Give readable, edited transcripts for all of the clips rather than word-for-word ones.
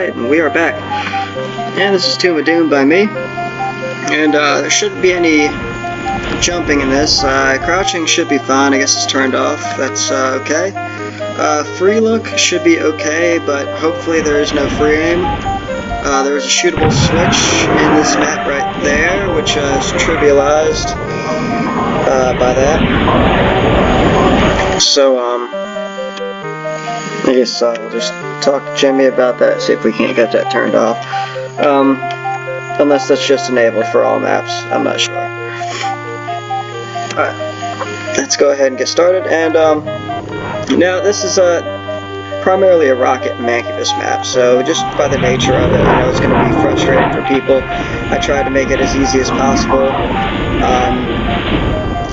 Alright, and we are back. And this is Doom by me. And there shouldn't be any jumping in this. Crouching should be fine. I guess it's turned off. That's okay. Free look should be okay, but hopefully there is no free aim. There is a shootable switch in this map right there, which is trivialized by that. So, I guess we'll just talk to Jimmy about that, see if we can't get that turned off. Unless that's just enabled for all maps, I'm not sure. Alright, let's go ahead and get started. And now this is primarily a rocket mancubus map, so just by the nature of it, I know it's going to be frustrating for people. I tried to make it as easy as possible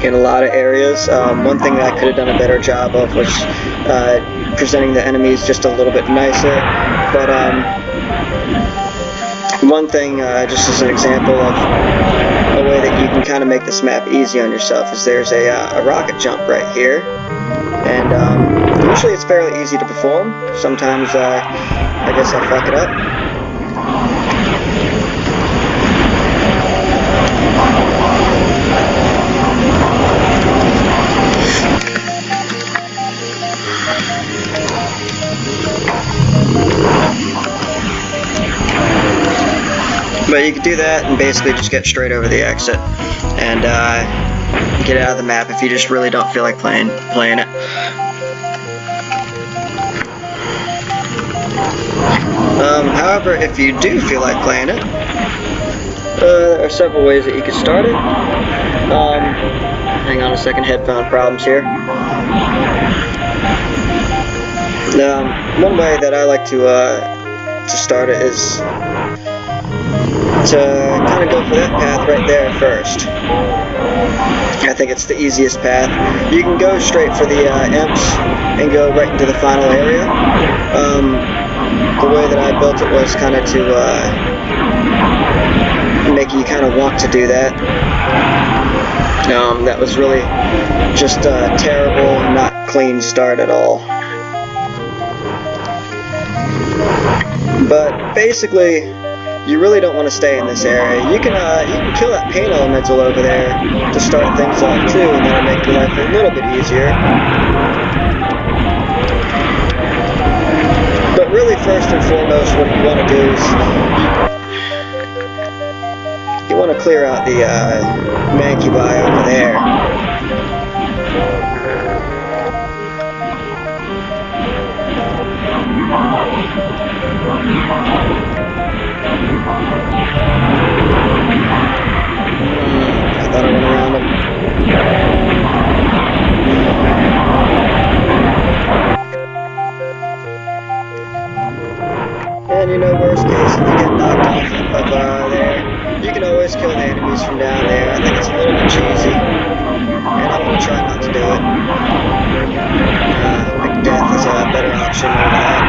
in a lot of areas. One thing that I could have done a better job of was presenting the enemies just a little bit nicer, but one thing, just as an example of a way that you can kind of make this map easy on yourself, is there's a rocket jump right here, and usually it's fairly easy to perform. Sometimes I guess I fuck it up. But you can do that and basically just get straight over the exit and get out of the map if you just really don't feel like playing it. However, if you do feel like playing it, there are several ways that you can start it. Hang on a second, headphone problems here. One way that I like to start it is to kind of go for that path right there first. I think it's the easiest path. You can go straight for the imps and go right into the final area. The way that I built it was kind of to make you kind of want to do that. That was really just a terrible, not clean start at all. But basically, you really don't want to stay in this area. You can kill that paint elemental over there to start things off too, and that'll make your life a little bit easier. But really, first and foremost, what you want to do is you want to clear out the mancubi over there. I thought I went around him. And you know, worst case, if you get knocked off of there, you can always kill the enemies from down there. I think it's a little bit cheesy, and I'm going to try not to do it. I think death is a better option over that.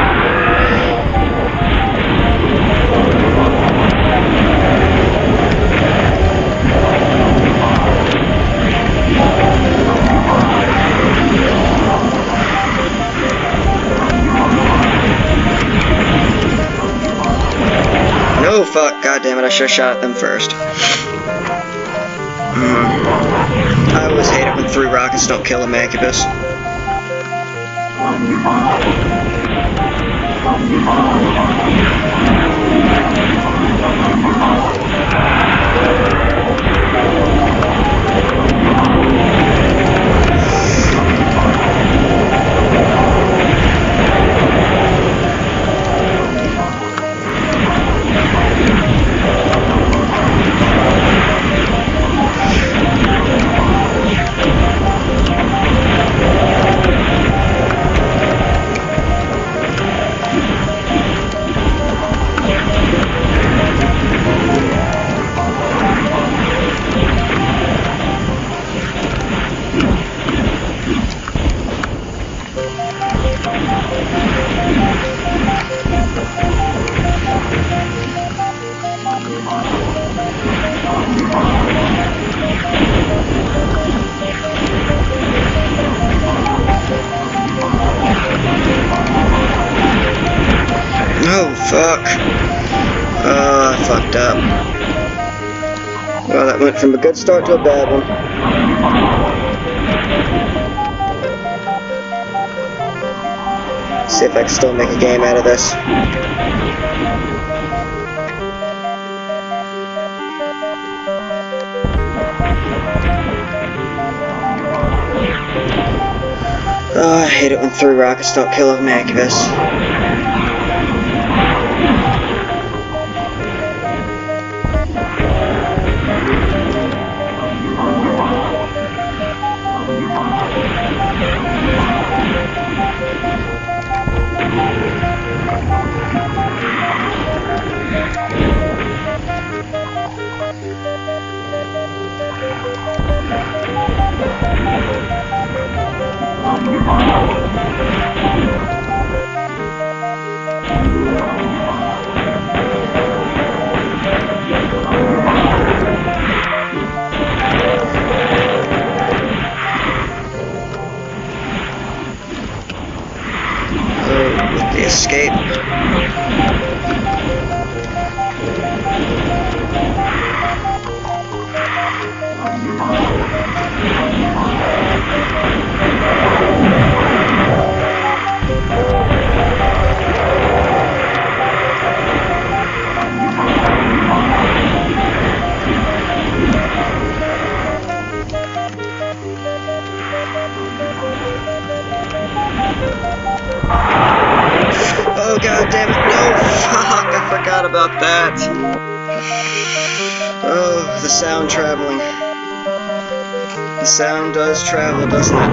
No, fuck, god damn it, I should have shot at them first. I always hate it when 3 rockets don't kill a mancubus. Oh, fuck. Oh, I fucked up. Well, that went from a good start to a bad one. See if I can still make a game out of this. Oh, I hate it when 3 rockets don't kill a Magnus. With the escape. Oh, god damn it, no, fuck, I forgot about that. Oh, the sound traveling. The sound does travel, doesn't it?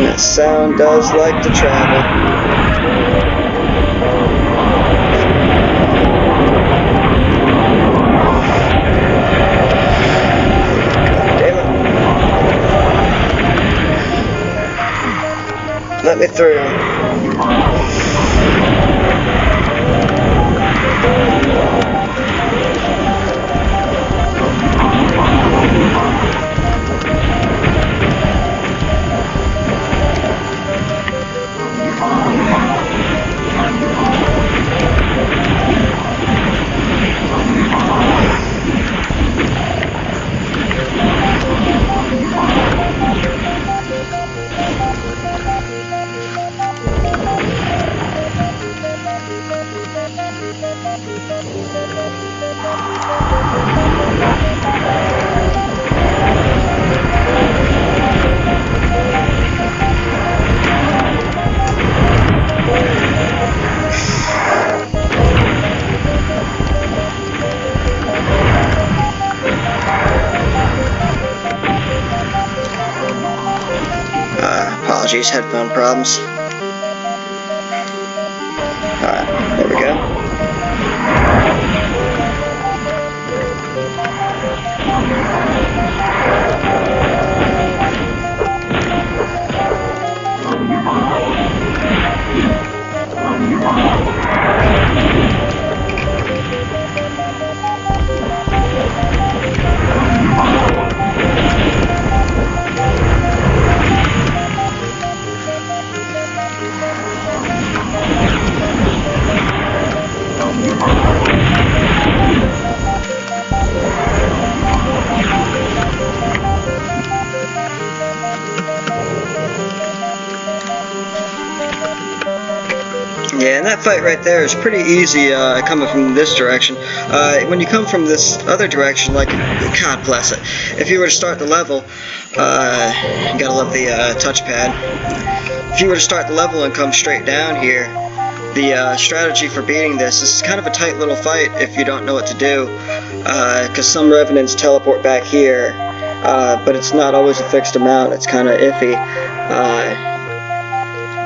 That sound does like to travel. Let me through. Apologies, headphone problems. Alright, there we go. Yeah, and that fight right there is pretty easy coming from this direction. When you come from this other direction, like, God bless it, if you were to start the level, you gotta love the touchpad. If you were to start the level and come straight down here, the strategy for beating this is kind of a tight little fight if you don't know what to do, because some revenants teleport back here, but it's not always a fixed amount, it's kind of iffy,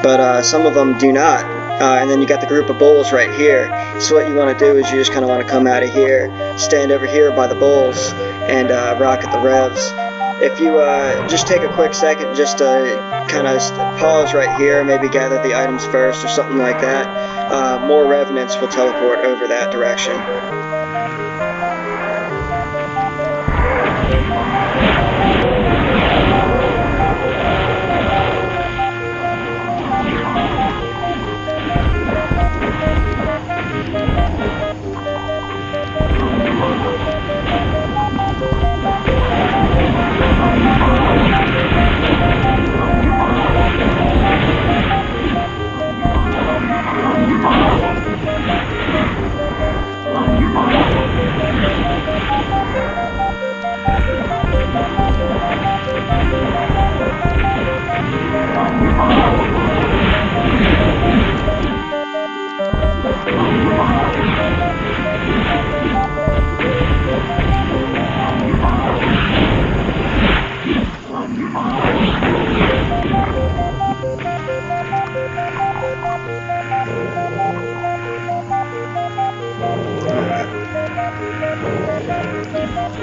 but some of them do not. And then you got the group of bulls right here. So what you want to do is you just kind of want to come out of here, stand over here by the bulls, and rocket the revs. If you just take a quick second just to kind of pause right here, maybe gather the items first or something like that, more revenants will teleport over that direction.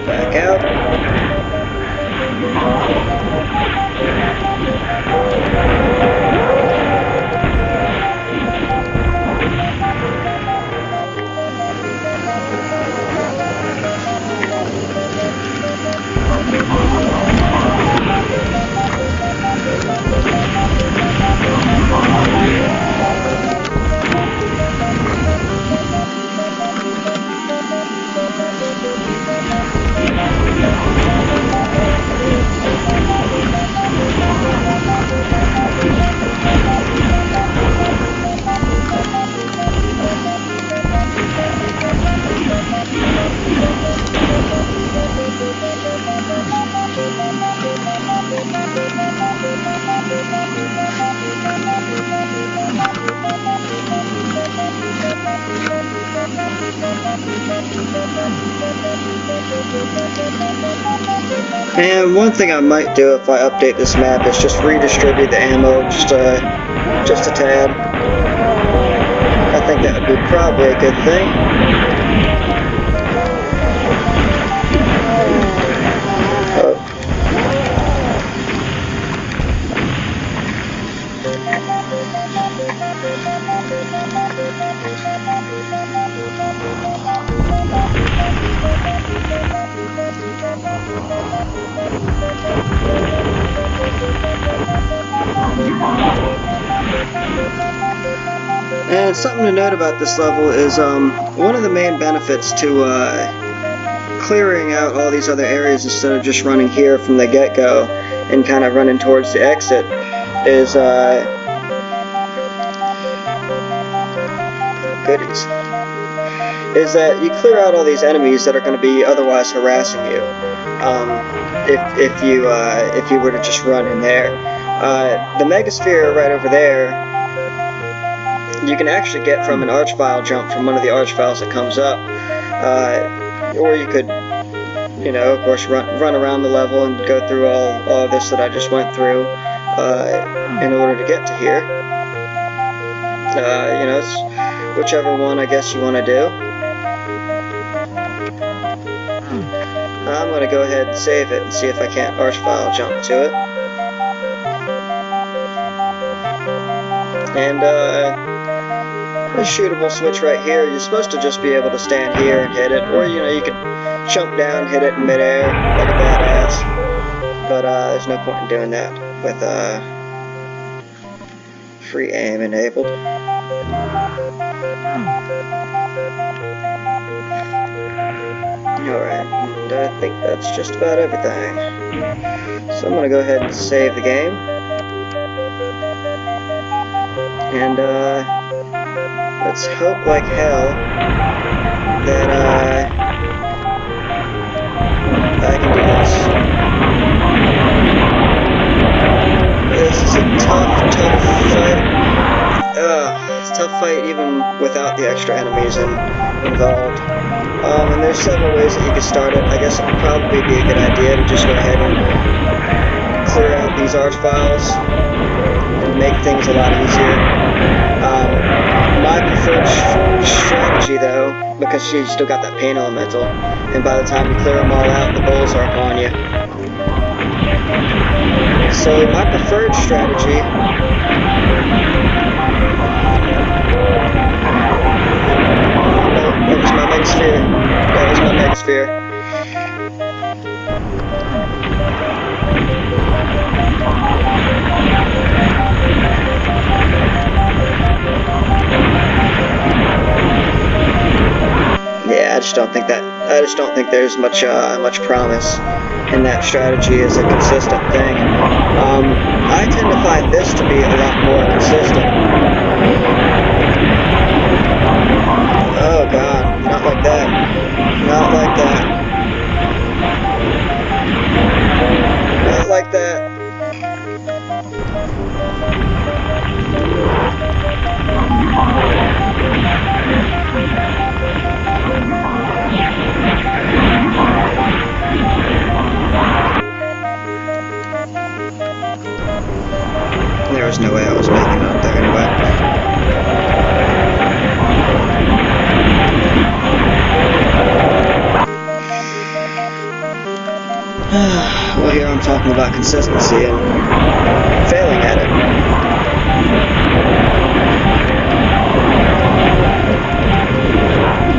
Back out. And one thing I might do if I update this map is just redistribute the ammo just a tad. I think that would be probably a good thing. Oh. And something to note about this level is one of the main benefits to clearing out all these other areas instead of just running here from the get-go and kind of running towards the exit is goodies. Is that you clear out all these enemies that are going to be otherwise harassing you. If you were to just run in there, the Megasphere right over there, you can actually get from an archvile jump from one of the archviles that comes up, or you could, you know, of course, run around the level and go through all of this that I just went through in order to get to here. You know, it's whichever one I guess you want to do. I'm going to go ahead and save it and see if I can't archvile jump to it. And this shootable switch right here, you're supposed to just be able to stand here and hit it, or you know, you could jump down, hit it in midair like a badass. But there's no point in doing that with free aim enabled. Alright, and I think that's just about everything. So I'm going to go ahead and save the game. And let's hope like hell that I can do this. This is a tough fight. It's a tough fight even without the extra enemies involved. And there's several ways that you could start it. I guess it would probably be a good idea to just go ahead and clear out these archviles and make things a lot easier. My preferred strategy, though, because you still got that pain elemental, and by the time you clear them all out, the bulls are upon you. So my preferred strategy that was my Megasphere. That was my Megasphere. Yeah, I just don't think there's much promise in that strategy as a consistent thing. I tend to find this to be a lot more consistent. Oh god, not like that. Not like that. Well, here I'm talking about consistency and failing at it.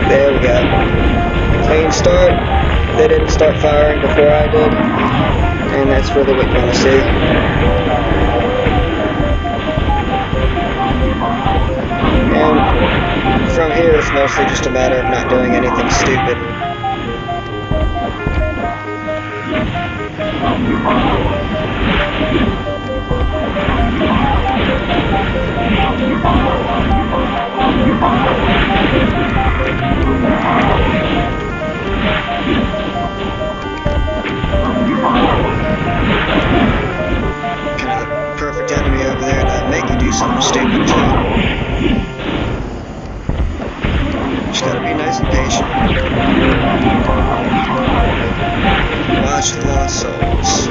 There we go. Clean start. They didn't start firing before I did, and that's really what you want to see. And from here, it's mostly just a matter of not doing anything stupid. Kind of the perfect enemy over there to make you do something stupid too. Just gotta be nice and patient. Watch the lost souls.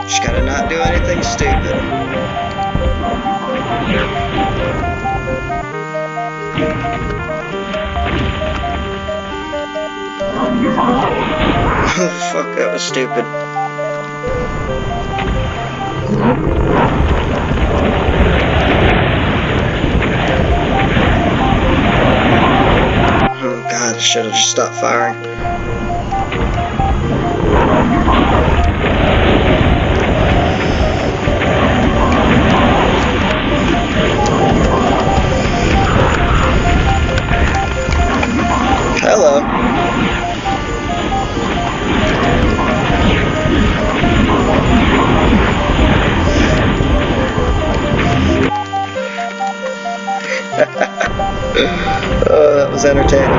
Just gotta not do anything stupid. Oh fuck, that was stupid. Oh god, I should have just stopped firing. Hello. Oh, that was entertaining.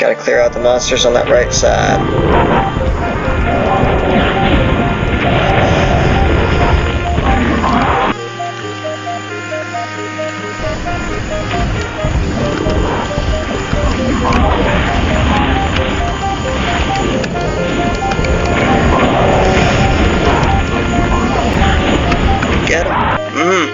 Gotta clear out the monsters on that right side. Get him.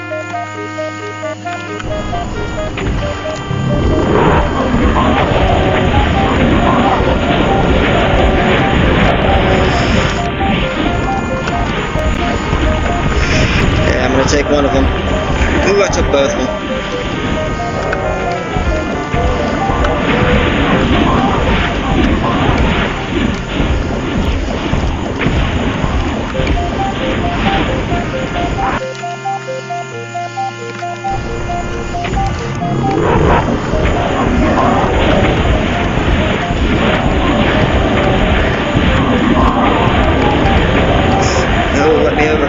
Yeah, I'm gonna take one of them. Ooh, I took both of them. No, let me over.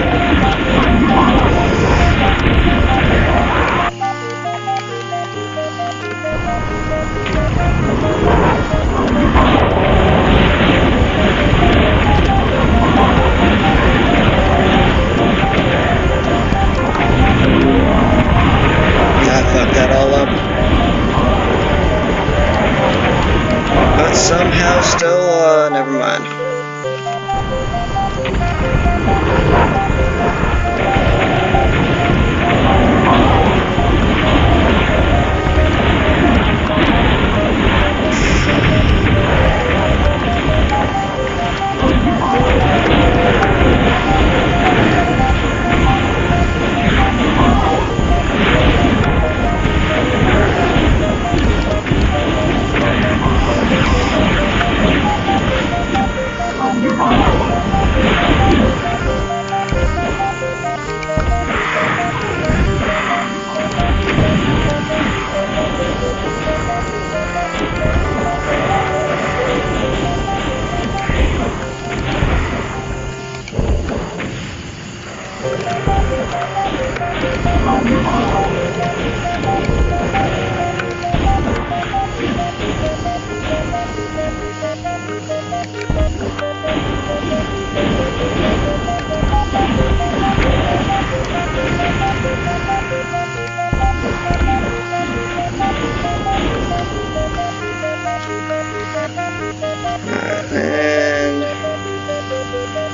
And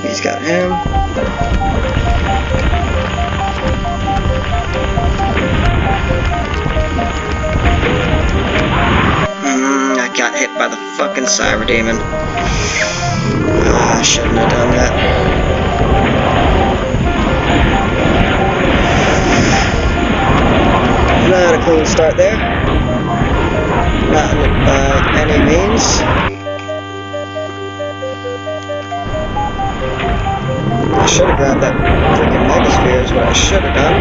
he's got him. I got hit by the fucking cyber demon. I shouldn't have done that. Not a clean start there. Not by any means. I should have grabbed that freaking megasphere is what I should have done.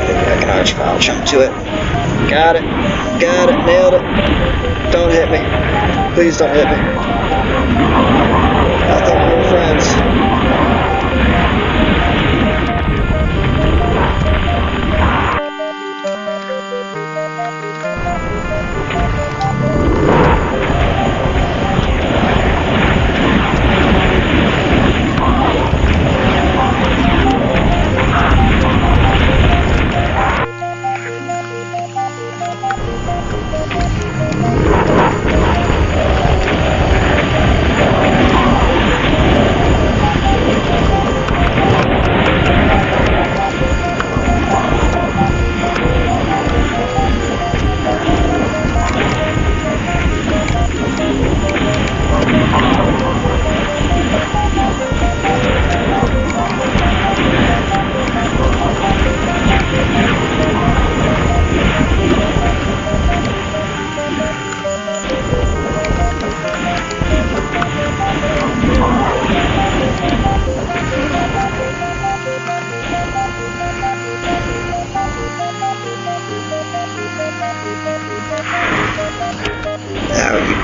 Maybe I can archpile jump to it. Got it. Got it. Nailed it. Don't hit me. Please don't hit me. I thought we were friends.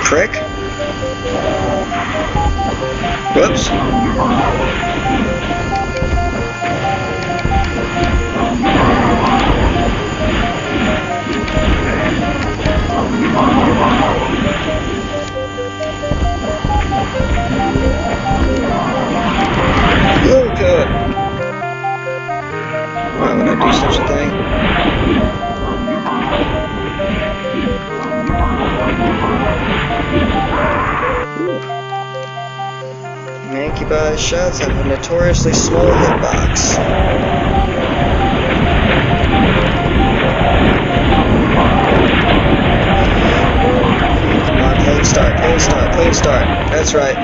Prick. Whoops. Oh, God. Why would I do such a thing? Manky shots have a notoriously small hitbox. Come on, clean start, clean start, clean start. That's right.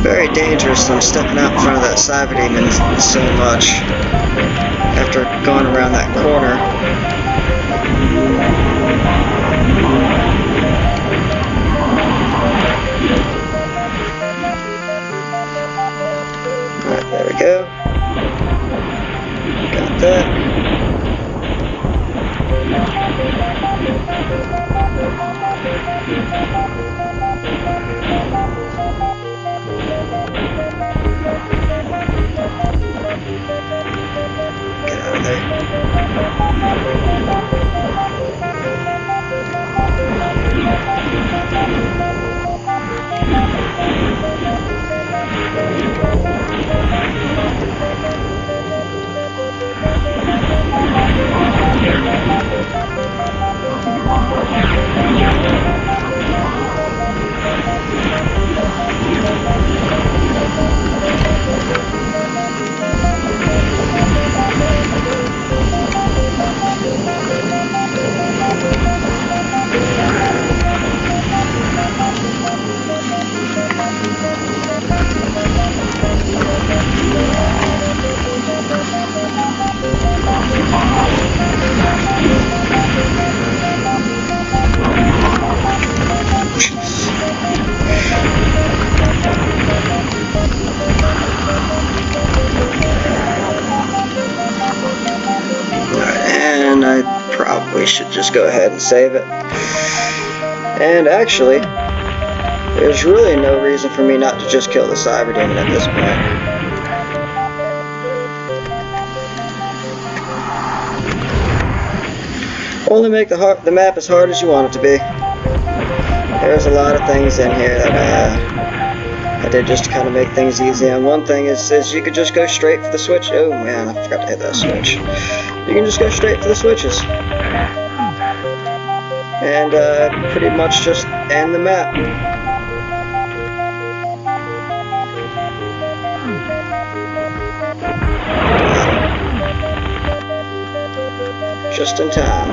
Very dangerous when I'm stepping out in front of that cyber demon so much after going around that corner. Alright, there we go. Got that. Get out of there. we should just go ahead and save it. And actually, there's really no reason for me not to just kill the Cyber Demon at this point. Only make the map as hard as you want it to be. There's a lot of things in here that I did just to kind of make things easy. And one thing is you could just go straight for the switch. Oh man, I forgot to hit that switch. You can just go straight for the switches. And pretty much just end the map. Just in time.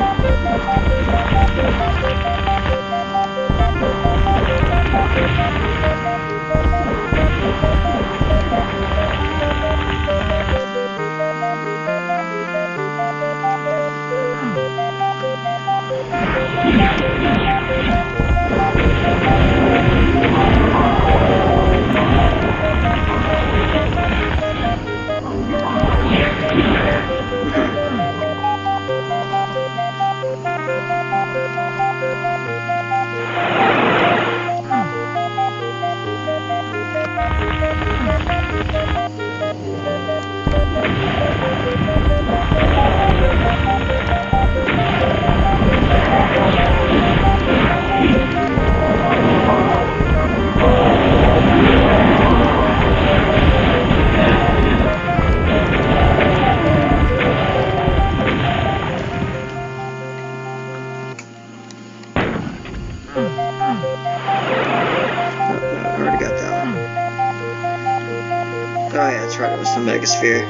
Oh yeah, that's right, it was the Megasphere.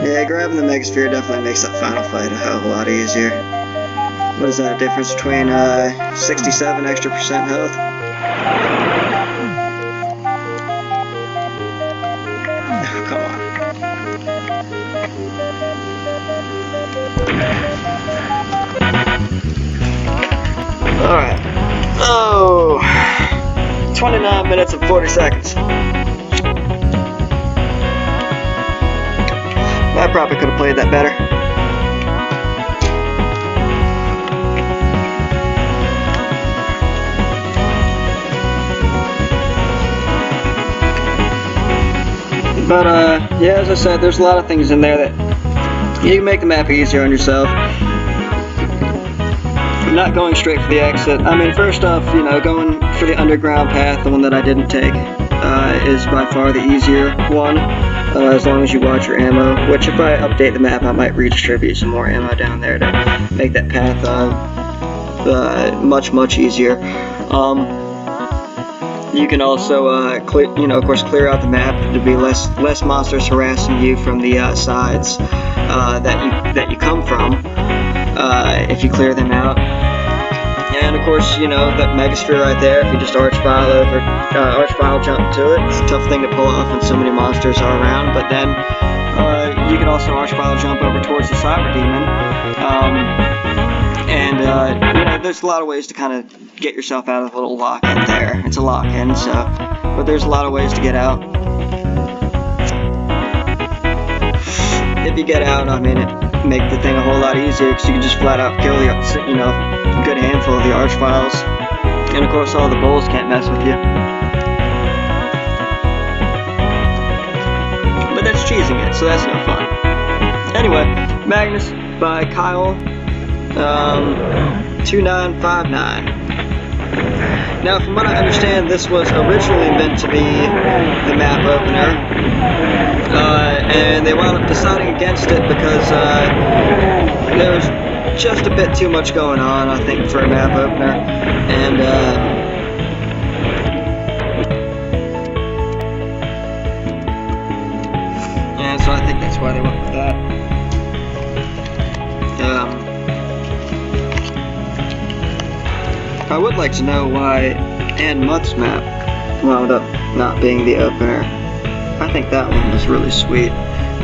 Yeah, grabbing the Megasphere definitely makes that final fight a hell of a lot easier. What is that difference between 67 extra % health? Oh, come on. Alright. Oh, 29 minutes and 40 seconds. I probably could have played that better. But yeah, as I said, there's a lot of things in there that you can make the map easier on yourself. Not going straight for the exit. I mean, first off, you know, going for the underground path, the one that I didn't take, is by far the easier one. As long as you watch your ammo, which if I update the map, I might redistribute some more ammo down there to make that path much easier. You can also, of course, clear out the map to be less monsters harassing you from the sides that you come from if you clear them out. And of course, you know, that Megasphere right there, if you just arch file jump to it, it's a tough thing to pull off when so many monsters are around, but then you can also arch file jump over towards the Cyber Demon, you know, there's a lot of ways to kind of get yourself out of the little lock-in there. It's a lock-in, so, but there's a lot of ways to get out. If you get out, I mean, it make the thing a whole lot easier, because you can just flat out kill the, you know, a good handful of the arch files, and of course all the bulls can't mess with you. But that's cheesing it, so that's no fun. Anyway, Magnus by Kyle 2959. Now, from what I understand, this was originally meant to be the map opener, and they wound up deciding against it because there was just a bit too much going on, I think, for a map opener, and so I think that's why they went with that. I would like to know why E1M9's map wound up not being the opener. I think that one was really sweet.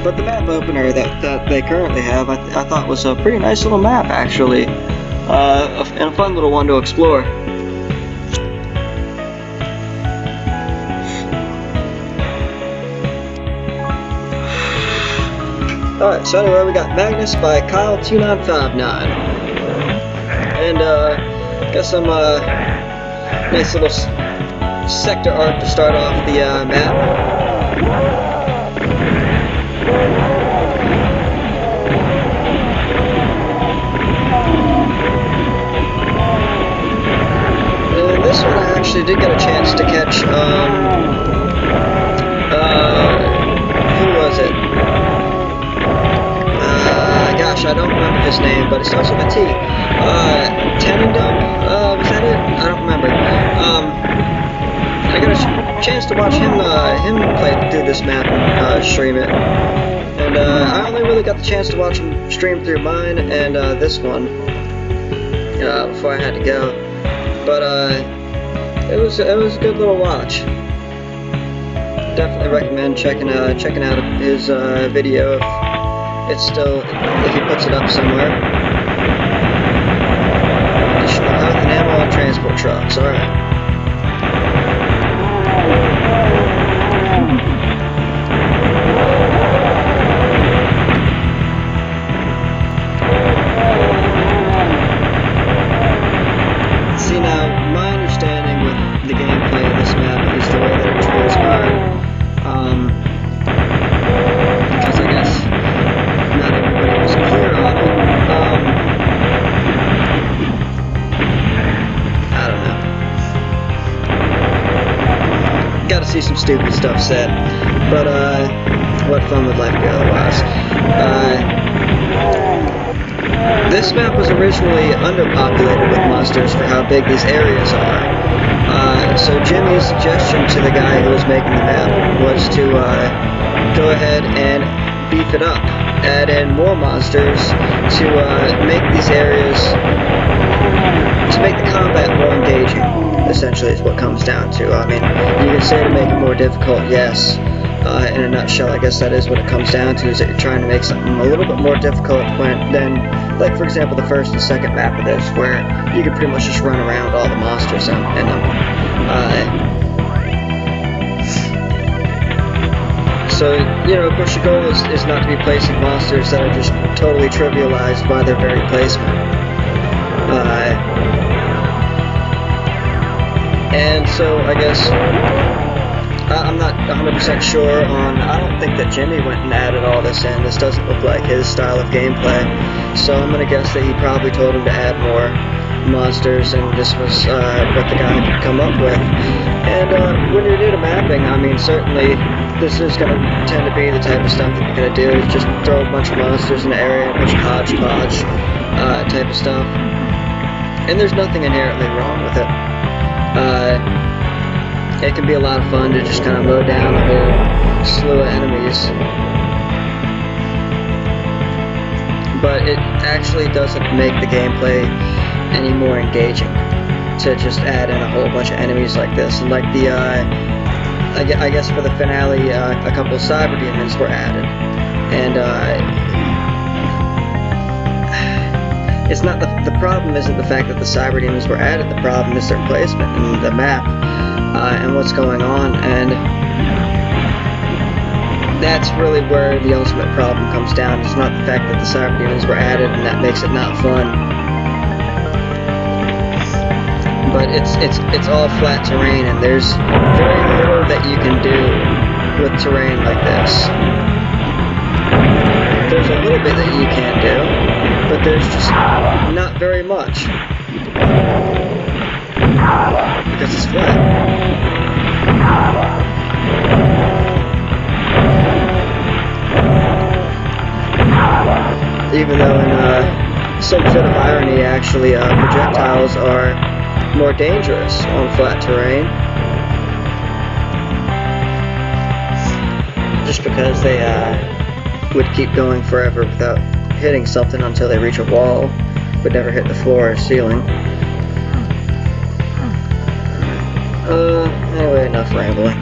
But the map opener that they currently have, I thought was a pretty nice little map, actually. And a fun little one to explore. Alright, so anyway, we got Magnus by Kyle2959. And, got some, nice little sector art to start off the, map. And this one I actually did get a chance to catch, who was it? Gosh, I don't remember his name, but it starts with a T. Domb? Was that it? I don't remember. I got a chance to watch him play through this map and stream it. And I only really got the chance to watch him stream through mine and this one before I had to go. But it was a good little watch. Definitely recommend checking out his video if he puts it up somewhere. Additional health and ammo on transport trucks. All right. See, now my understanding with the gameplay of this map, at least the way that it transpired, because I guess not everybody was clear on it. I don't know. Gotta see some stupid stuff said, but what fun would life be otherwise? This map was originally underpopulated with monsters for how big these areas are. So Jimmy's suggestion to the guy who was making the map was to go ahead and beef it up, add in more monsters to make these areas, to make the combat more engaging, essentially is what comes down to. I mean, you can say to make it more difficult, yes. In a nutshell, I guess that is what it comes down to, is that you're trying to make something a little bit more difficult than, like for example, the first and second map of this, where you could pretty much just run around all the monsters in them. So, you know, of course your goal is not to be placing monsters that are just totally trivialized by their very placement. And so, I guess, I'm not 100% sure on, I don't think that Jimmy went and added all this in. This doesn't look like his style of gameplay. So I'm going to guess that he probably told him to add more monsters, and this was what the guy could come up with. And when you're new to mapping, I mean, certainly this is going to tend to be the type of stuff that you're going to do, is just throw a bunch of monsters in the area, a bunch of hodgepodge type of stuff. And there's nothing inherently wrong with it. It can be a lot of fun to just kind of mow down a whole slew of enemies. But it actually doesn't make the gameplay any more engaging to just add in a whole bunch of enemies like this. And like the, I guess for the finale, a couple of cyber demons were added. And it's not the problem isn't the fact that the cyber demons were added. The problem is their placement in the map. And what's going on, and that's really where the ultimate problem comes down. It's not the fact that the cyber demons were added and that makes it not fun, but it's all flat terrain, and there's very little that you can do with terrain like this. There's a little bit that you can do, but there's just not very much. Because it's flat. Even though in some fit of irony, actually, projectiles are more dangerous on flat terrain. Just because they would keep going forever without hitting something until they reach a wall, but never hit the floor or ceiling. Anyway, enough rambling.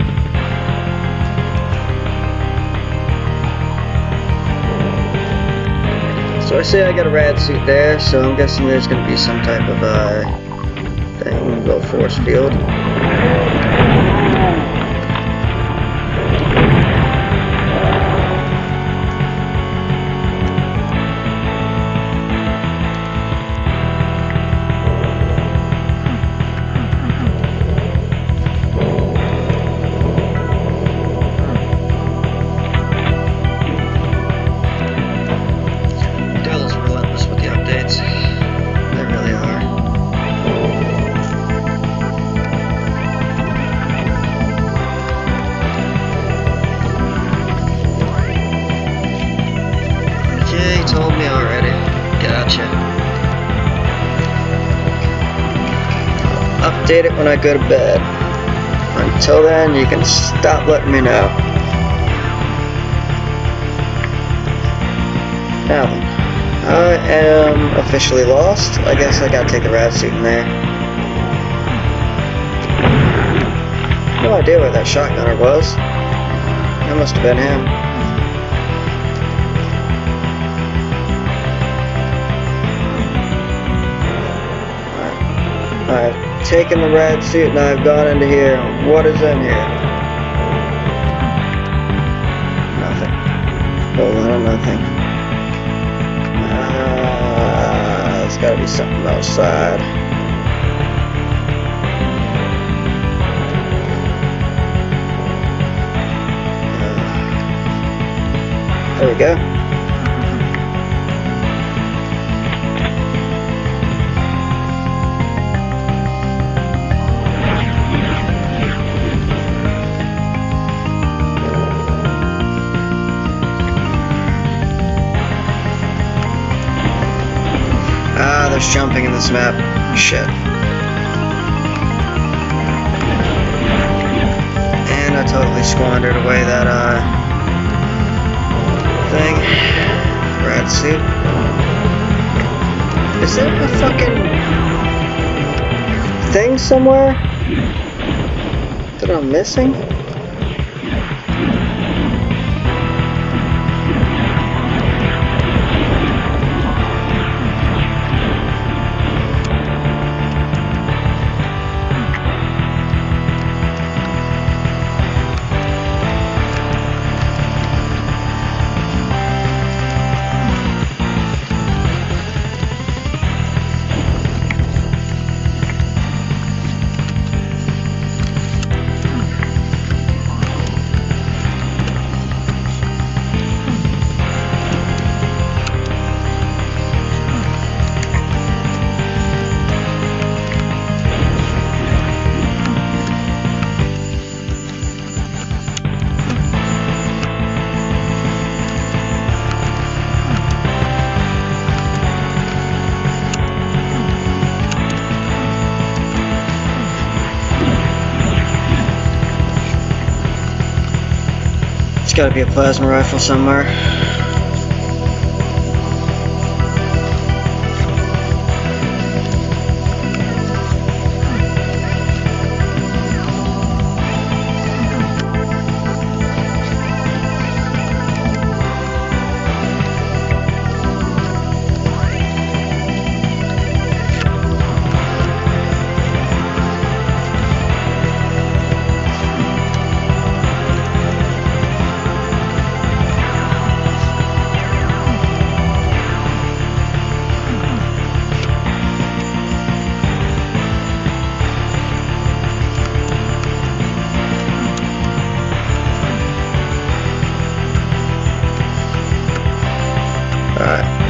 So I say I got a rad suit there, so I'm guessing there's going to be some type of, thing, low force field. update it when I go to bed. Until then, you can stop letting me know. Now then, I am officially lost. I guess I gotta take the rad suit in there. No idea where that shotgunner was. That must have been him. Alright, taken the rad suit and I've gone into here. What is in here? Nothing. Whole lot of nothing. There's gotta be something outside. There we go. There's jumping in this map. Shit. And I totally squandered away that thing. Rad suit. Is there a fucking thing somewhere that I'm missing? There's gotta be a plasma rifle somewhere.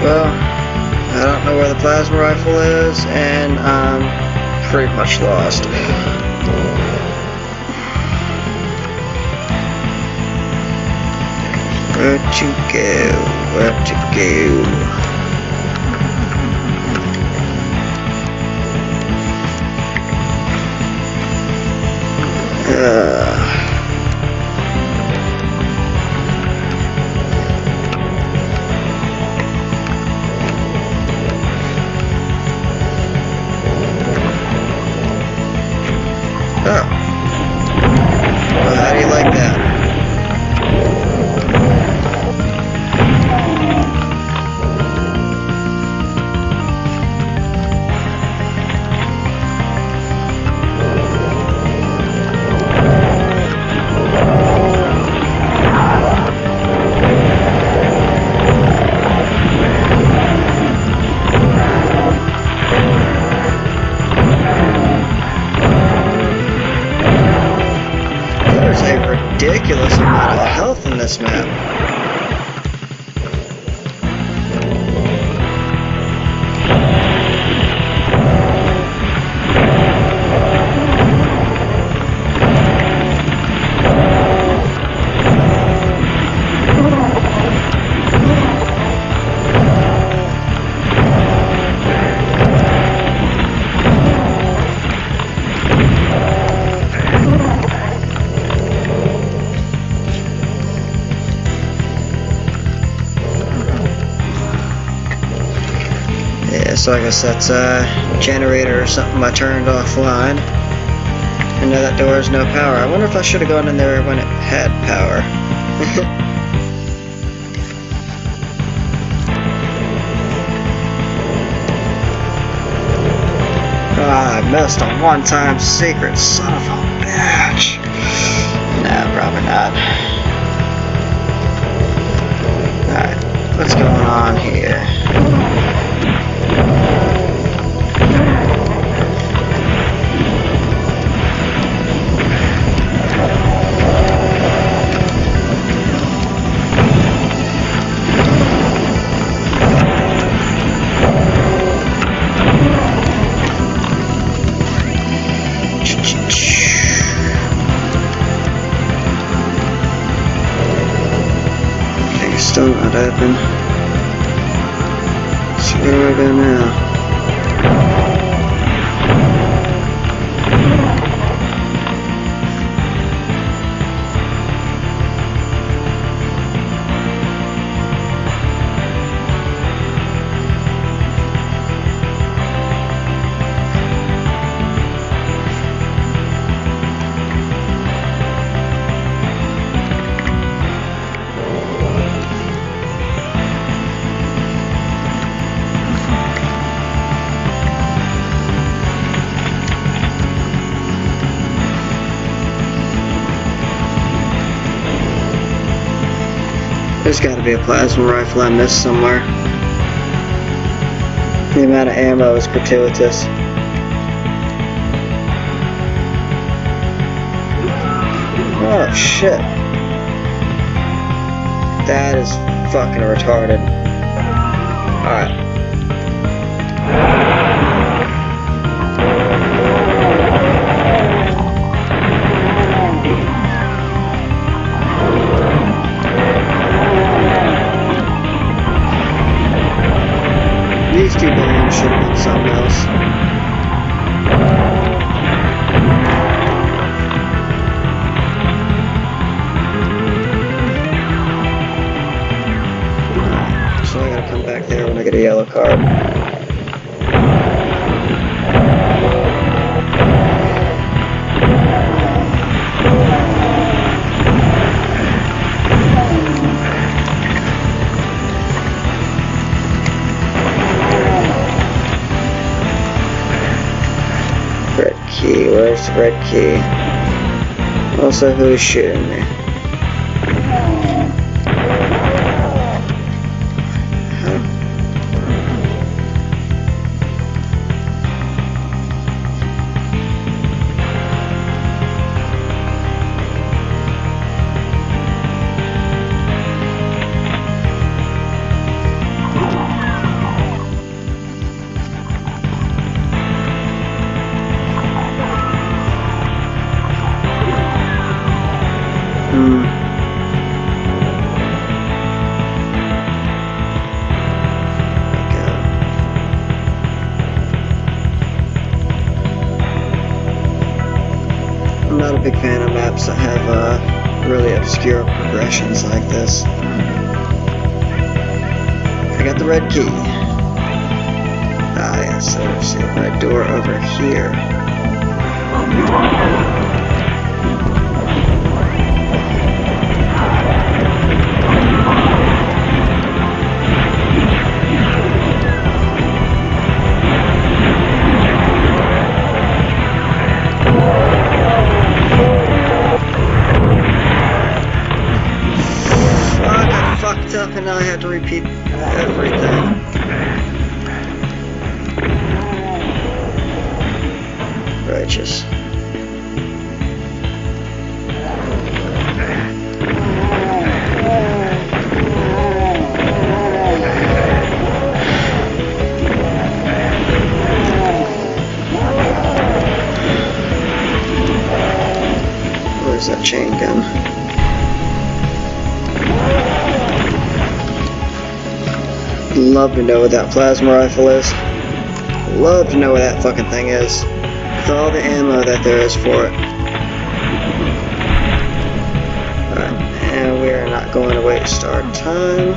Well, I don't know where the plasma rifle is, and I'm pretty much lost. Where'd you go? Where'd you go? Oh. Well, how do you like that? Ridiculous amount of health in this map. So I guess that's a generator or something I turned offline. And now that door has no power. I wonder if I should have gone in there when it had power. I missed a one-time secret, son of a bitch. Nah, probably not. Alright, what's going on here? Still not open. So where do I go now? There's got to be a plasma rifle I missed somewhere. The amount of ammo is gratuitous. Oh shit. That is fucking retarded. Alright. These two bombs should have been something else. So I gotta come back there when I get a yellow card. Key, where's the red key? Also, who's shooting me? I'm not a big fan of maps that have really obscure progressions like this. I got the red key. Ah yes, there's the red door over here. Up and now I have to repeat everything. Righteous. Where's that chain gun? Love to know what that plasma rifle is. Love to know what that fucking thing is. With all the ammo that there is for it. Alright, and we are not going to waste our time.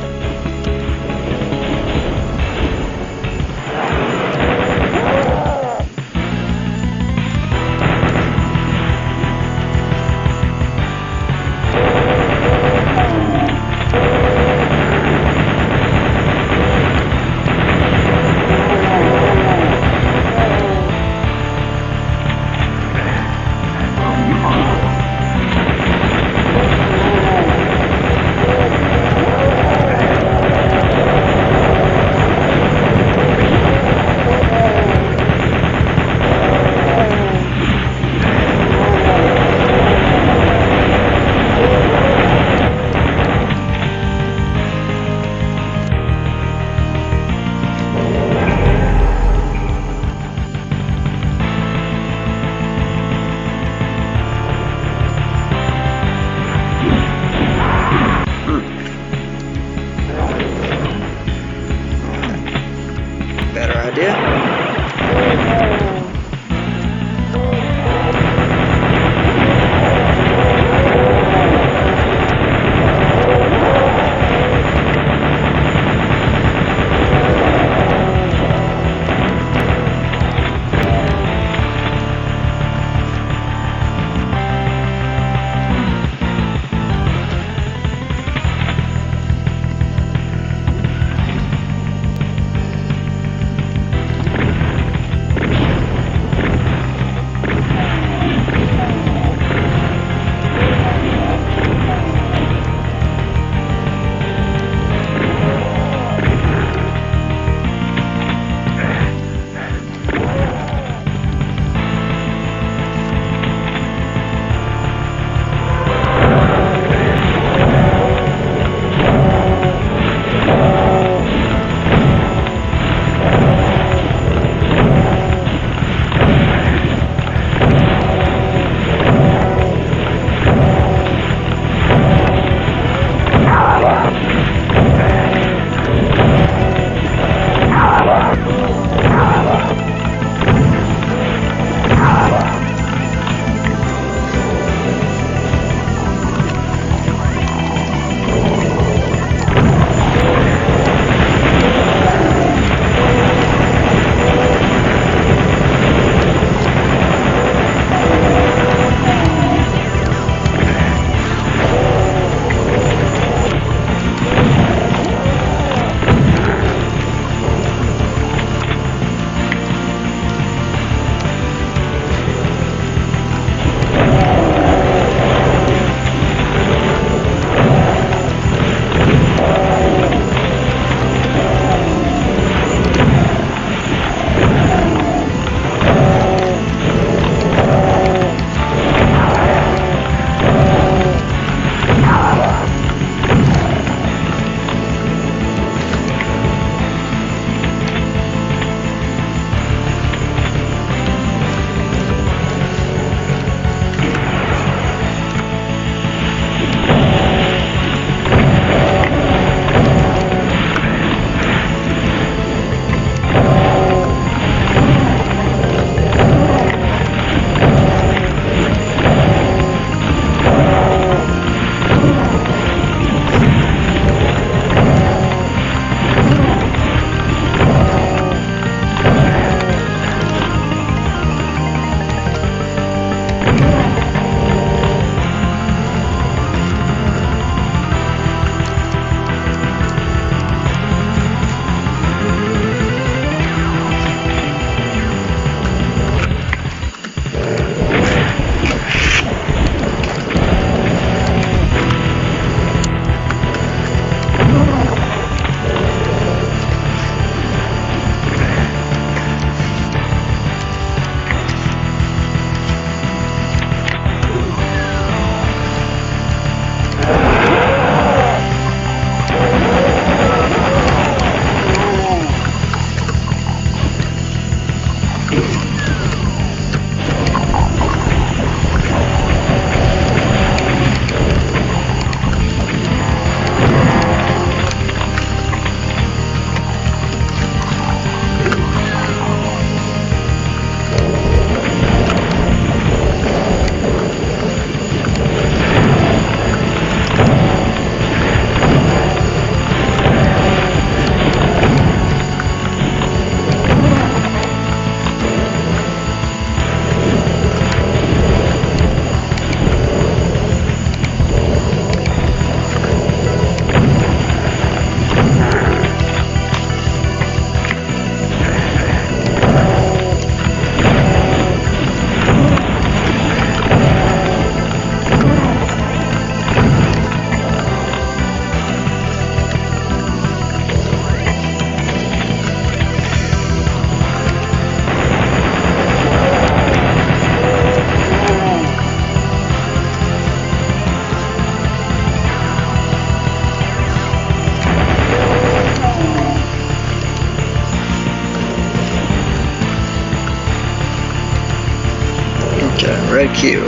red cue.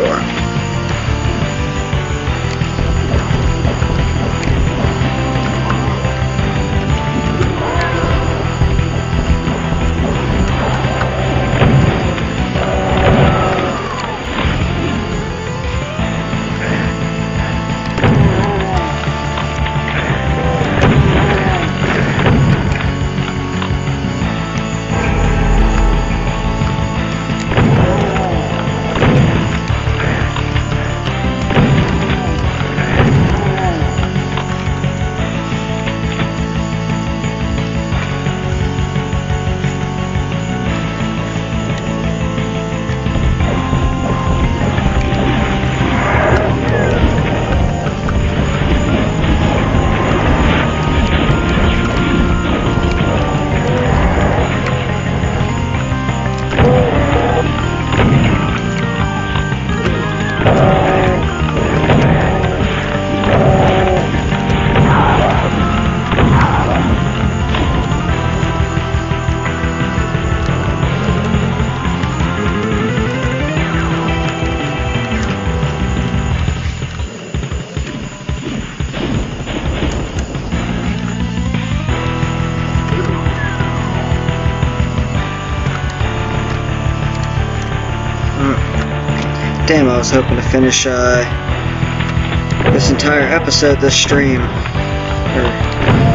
Damn, I was hoping to finish this entire episode, this stream, or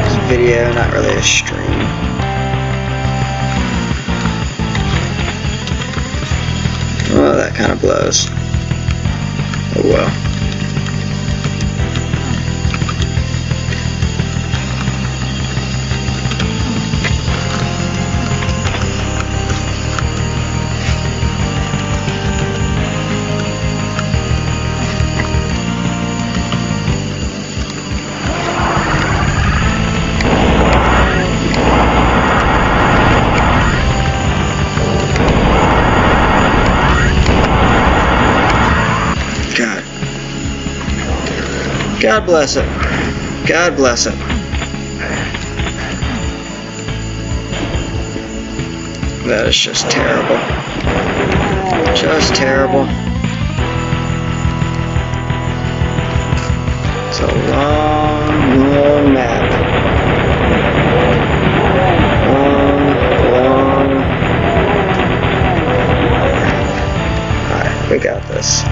this video, not really a stream. Well, that kind of blows. Oh well. God bless it. God bless it. That is just terrible. Just terrible. It's a long, long map. Long. Alright, we got this.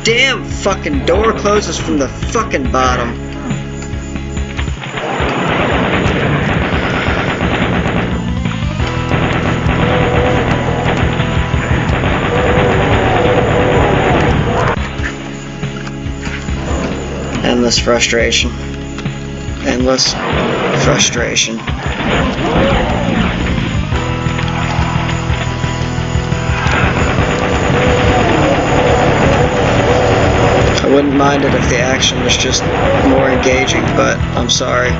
Damn fucking door closes from the fucking bottom. Endless frustration. Endless frustration. I wouldn't mind it if the action was just more engaging, but I'm sorry.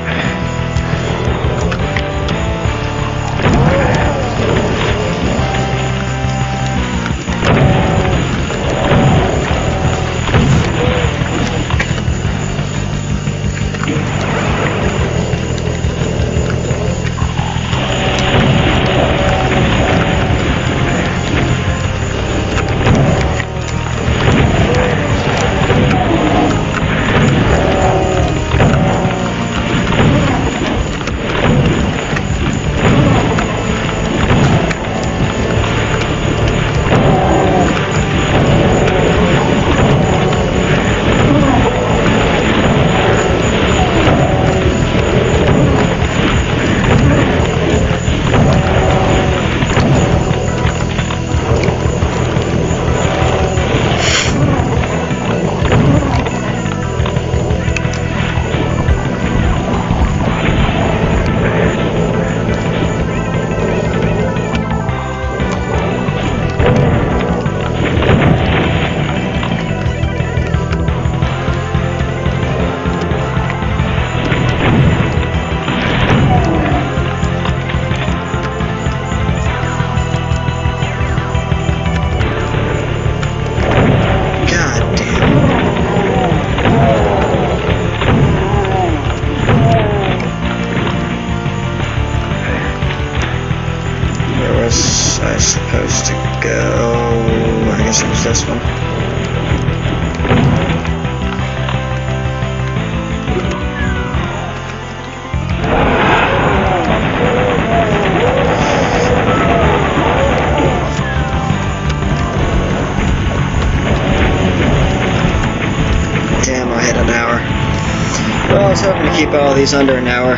was hoping to keep all these under an hour.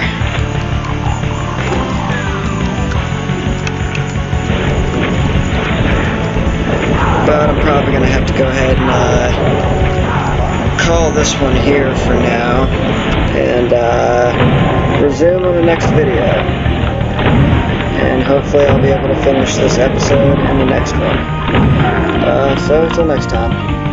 But I'm probably going to have to go ahead and call this one here for now, and resume on the next video. And hopefully I'll be able to finish this episode and the next one. So until next time.